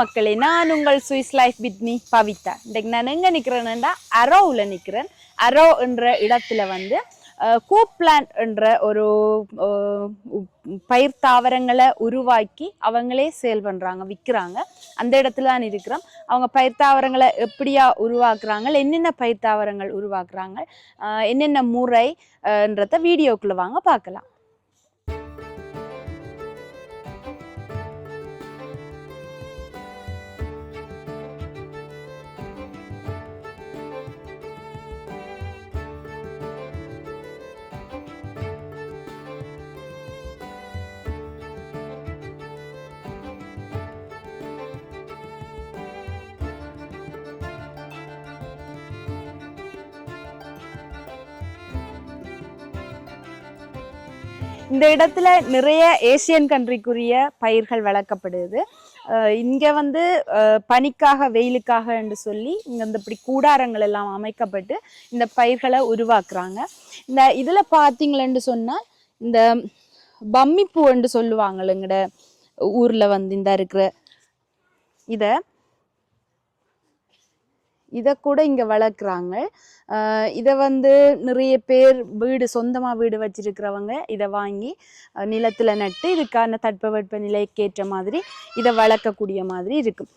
மக்களே, நான் உங்கள் Swiss life with me Pavitha. இன்றைக்கு நான் எங்கே நிற்கிறேன்னா அரோவில் நிற்கிறேன். அரோ என்ற இடத்துல வந்து கூப்ளாண்ட் என்ற ஒரு பயிர் தாவரங்களை உருவாக்கி அவங்களே சேல் பண்ணுறாங்க, விற்கிறாங்க. அந்த இடத்துல தான் இருக்கிறோம். அவங்க பயிர் தாவரங்களை எப்படியா உருவாக்குறாங்க, என்னென்ன பயிர் தாவரங்கள் உருவாக்குறாங்க, என்னென்ன முறைன்றத வீடியோக்குள்ளே வாங்க பார்க்கலாம். இந்த இடத்துல நிறைய ஏசியன் கண்ட்ரிக்குரிய பயிர்கள் வளர்க்கப்படுது. இங்கே வந்து பனிக்காக வெயிலுக்காக என்று சொல்லி இங்கே வந்து இப்படி கூடாரங்கள் எல்லாம் அமைக்கப்பட்டு இந்த பயிர்களை உருவாக்குறாங்க. இந்த இதில் பார்த்தீங்களேன்னு சொன்னால் இந்த பம்மிப்பூ என்று சொல்லுவாங்க எங்கட ஊரில் வந்து இந்த இருக்கிற இதை கூட இங்கே வளர்க்குறாங்க. இதை வந்து நிறைய பேர் சொந்தமாக வீடு வச்சிருக்கிறவங்க இதை வாங்கி நிலத்தில் நட்டு இதுக்கான தட்பவெட்ப நிலைக்கேற்ற மாதிரி இதை வளர்க்கக்கூடிய மாதிரி இருக்கும்.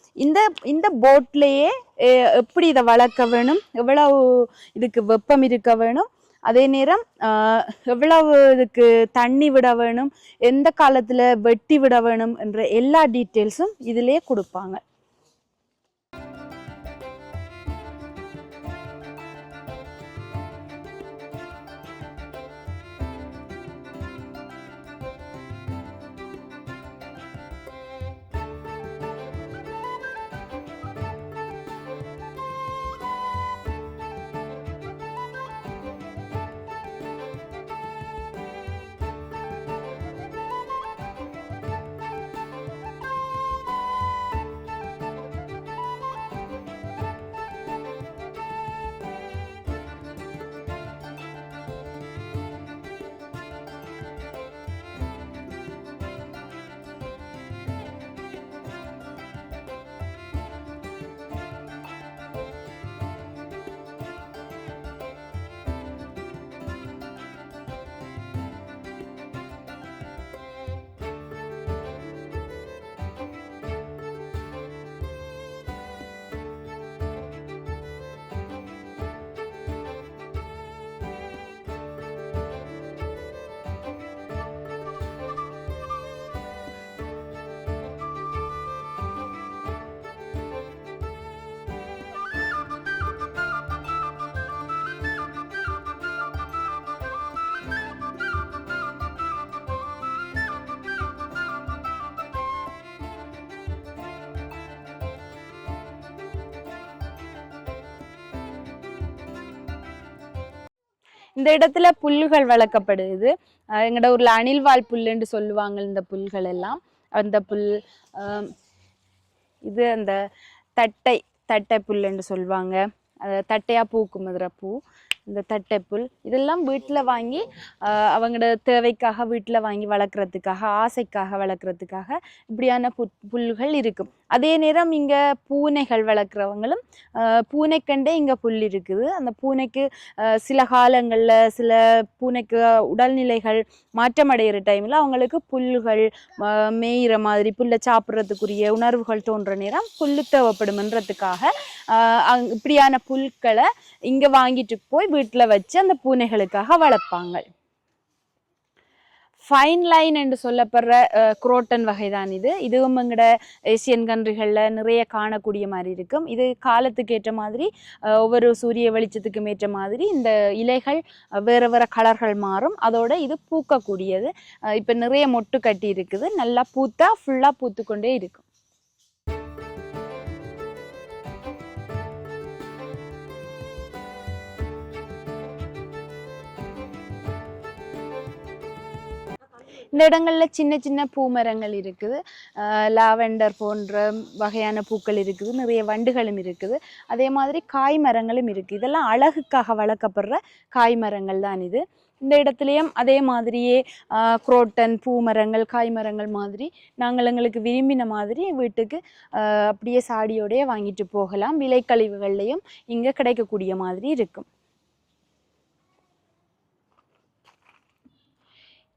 இந்த போட்லேயே எப்படி இதை வளர்க்க வேணும், எவ்வளவு இதுக்கு வெப்பம் இருக்க வேணும், அதே நேரம் எவ்வளவு இதுக்கு தண்ணி விட வேணும், எந்த காலத்தில் வெட்டி விட வேணும் என்ற எல்லா டீட்டெயில்ஸும் இதிலே கொடுப்பாங்க. இந்த இடத்துல புல்லுகள் வளர்க்கப்படுது. எங்கட ஊர்ல அணில்வால் புல்லுன்னு சொல்லுவாங்க. இந்த புல்கள் எல்லாம் அந்த புல், இது அந்த தட்டை புல்லுன்னு சொல்லுவாங்க. தட்டையா பூக்கும் மதுரை பூ, இந்த தட்டைப்புல் இதெல்லாம் வீட்டில் வாங்கி அவங்களோட தேவைக்காக வீட்டில் வாங்கி வளர்க்குறதுக்காக, ஆசைக்காக வளர்க்குறதுக்காக இப்படியான புல்கள் இருக்கும். அதே நேரம் இங்கே பூனைகள் வளர்க்குறவங்களும் பூனைக்கண்டே இங்கே புல் இருக்குது. அந்த பூனைக்கு சில காலங்களில் சில பூனைக்கு உடல்நிலைகள் மாற்றமடைகிற டைமில் அவங்களுக்கு புல்கள் மேயிற மாதிரி புல்லை சாப்பிட்றதுக்குரிய உணர்வுகள் தோன்ற நேரம் புல் தேவைப்படும்ன்றதுக்காக இப்படியான புல்களை இங்கே வாங்கிட்டு போய் வீட்டில் வச்சு அந்த பூனைகளுக்காக வளர்ப்பாங்க. ஃபைன் லைன் என்று சொல்லப்படுற குரோட்டன் வகை தான் இது. இதுவும் எங்கட ஏசியன் கண்ட்ரிகளில் நிறைய காணக்கூடிய மாதிரி இருக்கும். இது காலத்துக்கு ஏற்ற மாதிரி ஒவ்வொரு சூரிய வெளிச்சத்துக்கும் ஏற்ற மாதிரி இந்த இலைகள் வேறு வேறு கலர்கள் மாறும். அதோட இது பூக்கக்கூடியது. இப்போ நிறைய மொட்டு கட்டி இருக்குது. நல்லா பூத்தா ஃபுல்லாக பூத்துக்கொண்டே இருக்கும். இந்த இடங்கள்ல சின்ன சின்ன பூமரங்கள் இருக்குது. லாவெண்டர் போன்ற வகையான பூக்கள் இருக்குது, நிறைய வண்டுகளும் இருக்குது. அதே மாதிரி காய் மரங்களும் இருக்குது. இதெல்லாம் அழகுக்காக வளர்க்கப்படுற காய் மரங்கள் தான் இது. இந்த இடத்துலையும் அதே மாதிரியே குரோட்டன் பூ மரங்கள் காய் மரங்கள் மாதிரி நாங்கள் எங்களுக்கு விரும்பின மாதிரி வீட்டுக்கு அப்படியே சாடியோடையே வாங்கிட்டு போகலாம். விலைக்கழிவுகள்லையும் இங்கே கிடைக்கக்கூடிய மாதிரி இருக்கும்.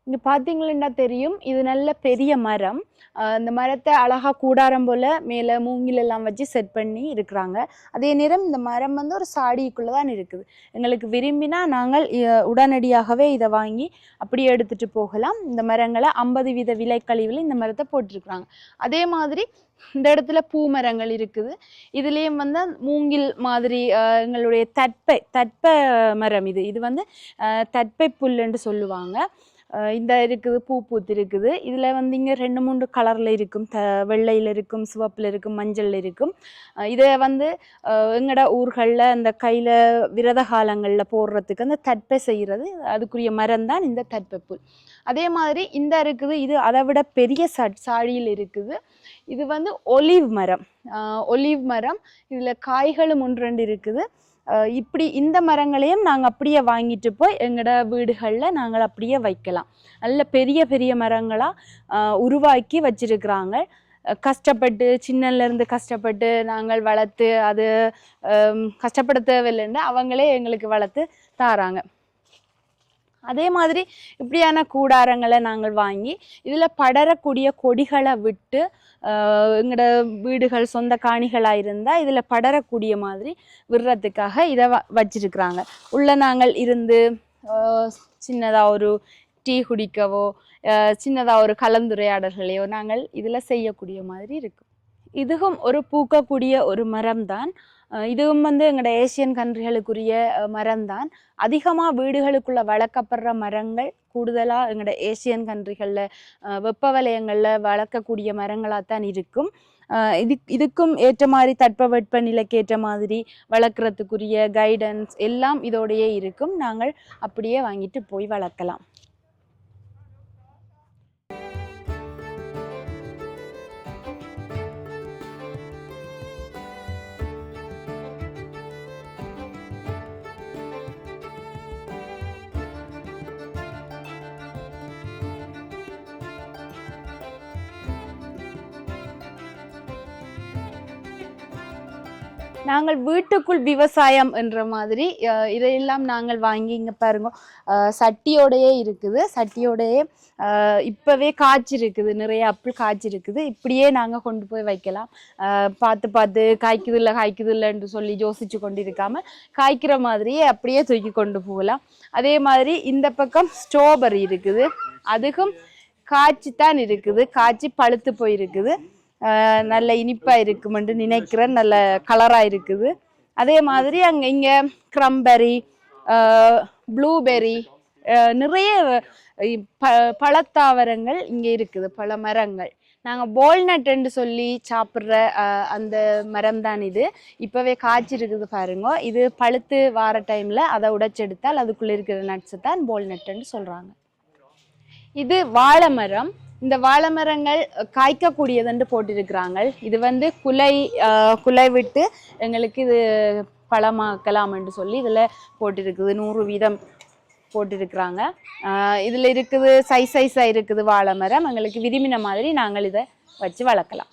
இங்கே பார்த்தீங்கன்னா தெரியும், இது நல்ல பெரிய மரம். இந்த மரத்தை அழகாக கூடாரம் போல் மேலே மூங்கிலெல்லாம் வச்சு செட் பண்ணி இருக்கிறாங்க. அதே நேரம் இந்த மரம் வந்து ஒரு சாடிக்குள்ளே தான் இருக்குது. எங்களுக்கு விரும்பினா நாங்கள் உடனடியாகவே இதை வாங்கி அப்படியே எடுத்துகிட்டு போகலாம். இந்த மரங்களை 50% விலைக்கழிவில் இந்த மரத்தை போட்டிருக்கிறாங்க. அதே மாதிரி இந்த இடத்துல பூ மரங்கள் இருக்குது. இதுலேயும் வந்து மூங்கில் மாதிரி எங்களுடைய தட்பை மரம் இது வந்து தட்பை புல்லுன்னு சொல்லுவாங்க. இந்த இருக்குது, பூ பூத்து இருக்குது. இதில் வந்து இங்கே 2-3 கலரில் இருக்கும். வெள்ளையில் இருக்கும், சிவப்பில் இருக்கும், மஞ்சளில் இருக்கும். இதை வந்து எங்களோட ஊர்களில் அந்த கையில் விரத காலங்களில் போடுறதுக்கு அந்த தட்பை செய்கிறது அதுக்குரிய மரம் தான் இந்த தட்பை புல். அதே மாதிரி இந்த இருக்குது, இது அதை விட பெரிய சாடியில் இருக்குது. இது வந்து ஒலிவ் மரம். இதில் காய்களும் 1-2 இருக்குது. இப்படி இந்த மரங்களையும் நாங்கள் அப்படியே வாங்கிட்டு போய் எங்களோட வீடுகளில் நாங்கள் அப்படியே வைக்கலாம். நல்ல பெரிய பெரிய மரங்களாக உருவாக்கி வச்சிருக்கிறாங்க. கஷ்டப்பட்டு சின்னலேருந்து கஷ்டப்பட்டு நாங்கள் வளர்த்து அது கஷ்டப்பட தேவையில்லைன்னு அவங்களே எங்களுக்கு வளர்த்து தாராங்க. அதே மாதிரி இப்படியான கூடாரங்களை நாங்கள் வாங்கி இதில் படரக்கூடிய கொடிகளை விட்டு எங்களோட வீடுகள் சொந்த காணிகளாக இருந்தால் இதில் படரக்கூடிய மாதிரி விடுறதுக்காக இதை வச்சிருக்கிறாங்க. உள்ள நாங்கள் இருந்து சின்னதாக ஒரு டீ குடிக்கவோ சின்னதாக ஒரு கலந்துரையாடல்களையோ நாங்கள் இதில் செய்யக்கூடிய மாதிரி இருக்கும். இதுவும் ஒரு பூக்கக்கூடிய ஒரு மரம் தான். இதுவும் வந்து எங்களோட ஏசியன் கண்ட்ரிகளுக்குரிய மரம் தான். அதிகமாக வீடுகளுக்குள்ளே வளர்க்கப்படுற மரங்கள் கூடுதலாக எங்களோட ஏசியன் கண்ட்ரிகளில் வெப்ப வலயங்களில் வளர்க்கக்கூடிய மரங்களாக தான் இருக்கும். இதுக்கும் ஏற்ற மாதிரி தட்பவெட்ப நிலைக்கு ஏற்ற மாதிரி வளர்க்குறதுக்குரிய கைடன்ஸ் எல்லாம் இதோடையே இருக்கும். நாங்கள் அப்படியே வாங்கிட்டு போய் வளர்க்கலாம். நாங்கள் வீட்டுக்குள் விவசாயம் என்ற மாதிரி இதையெல்லாம் நாங்கள் வாங்கி இங்கே பாருங்க சட்டியோடையே இருக்குது. சட்டியோடையே இப்போவே காய்ச்சிருக்குது, நிறைய அப்பிள் காய்ச்சிருக்குது. இப்படியே நாங்கள் கொண்டு போய் வைக்கலாம். பார்த்து காய்க்குது இல்லைன்னு சொல்லி யோசிச்சு கொண்டு இருக்காமல் காய்க்கிற மாதிரியே அப்படியே தூக்கி கொண்டு போகலாம். அதே மாதிரி இந்த பக்கம் ஸ்ட்ராபெரி இருக்குது. அதுக்கும் காய்ச்சித்தான் இருக்குது, காய்ச்சி பழுத்து போயிருக்குது. நல்ல இனிப்பாக இருக்குமென்று நினைக்கிறேன். நல்ல கலராக இருக்குது. அதே மாதிரி இங்கே க்ரம்பெரி, ப்ளூபெரி, நிறைய பழத்தாவரங்கள் இங்கே இருக்குது, பல மரங்கள். நாங்கள் வால்நட்டுன்னு சொல்லி சாப்பிட்ற அந்த மரம் தான் இது. இப்போவே காய்ச்சிருக்குது பாருங்க. இது பழுத்து வார டைமில் அதை உடைச்செடுத்தால் அதுக்குள்ளே இருக்கிற நட்ஸை தான் வால்நட்டுன்னு சொல்கிறாங்க. இது வாழை மரம். இந்த வாழை மரங்கள் காய்க்கக்கூடியதுன்னு போட்டிருக்கிறாங்க. இது வந்து குலை விட்டு எங்களுக்கு இது பழமாக்கலாம் என்று சொல்லி இதில் போட்டிருக்குது. 100% போட்டிருக்கிறாங்க. இதில் இருக்குது சைஸாக இருக்குது வாழை மரம். எங்களுக்கு விரும்பின மாதிரி நாங்கள் இதை வச்சு வளர்க்கலாம்.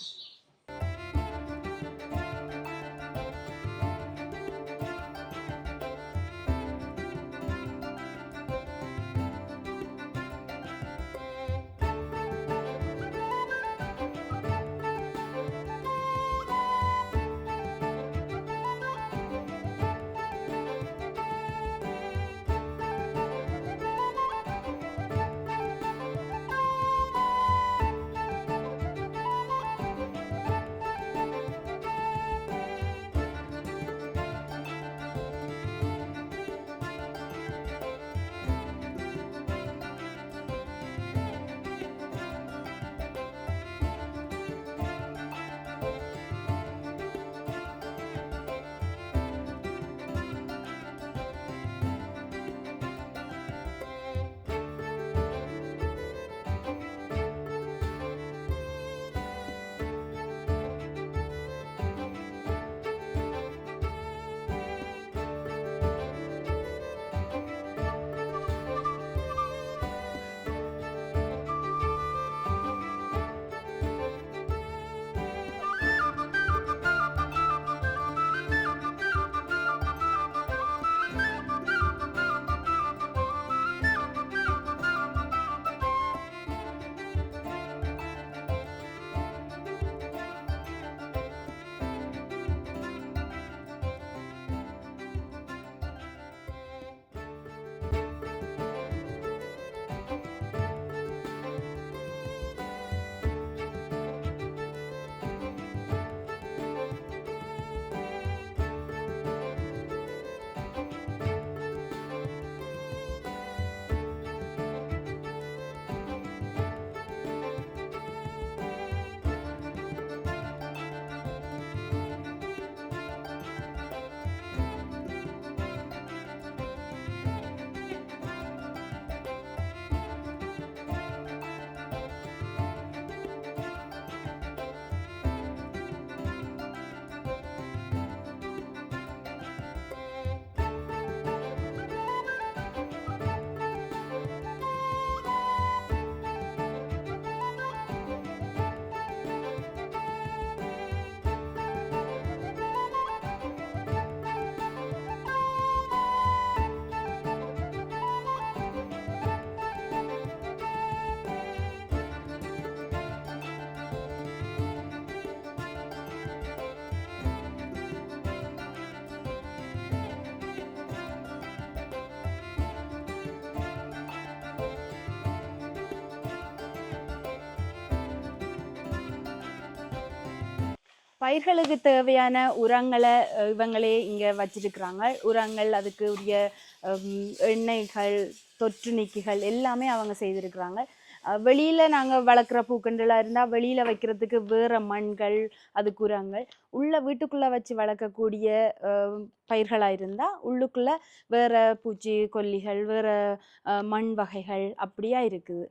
பயிர்களுக்கு தேவையான உரங்களை இவங்களே இங்கே வச்சிருக்கிறாங்க. உரங்கள், அதுக்கு உரிய எண்ணெய்கள், தொற்று நீக்கிகள் எல்லாமே அவங்க செய்திருக்கிறாங்க. வெளியில் நாங்கள் வளர்க்குற பூக்கண்டுலாம் இருந்தால் வெளியில் வைக்கிறதுக்கு வேறு மண்கள், அதுக்கு உரங்கள். வீட்டுக்குள்ளே வச்சு வளர்க்கக்கூடிய பயிர்களாக இருந்தால் உள்ளுக்குள்ளே வேறு பூச்சி கொல்லிகள், வேறு மண் வகைகள் அப்படியா இருக்குது.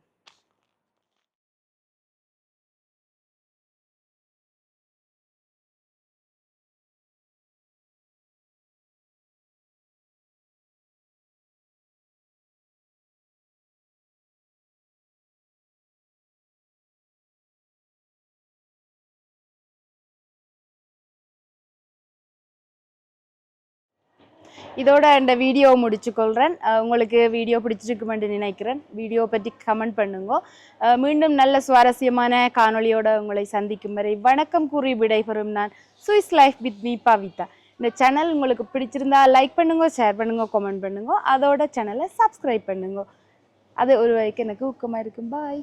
இதோட இந்த வீடியோவை முடிச்சுக்கொள்கிறேன். உங்களுக்கு வீடியோ பிடிச்சிருக்குமென்று நினைக்கிறேன். வீடியோ பற்றி கமெண்ட் பண்ணுங்க. மீண்டும் நல்ல சுவாரஸ்யமான காணொளியோட உங்களை சந்திக்கும் வரை வணக்கம் கூறி விடைபெறும் நான் Swiss life with me Pavitha. இந்த சேனல் உங்களுக்கு பிடிச்சிருந்தா லைக் பண்ணுங்க, ஷேர் பண்ணுங்க, கமெண்ட் பண்ணுங்க. அதோட சேனலை சப்ஸ்கிரைப் பண்ணுங்க. அது ஒரு வரைக்கும் எனக்கு ஊக்கமாக இருக்கும். பாய்.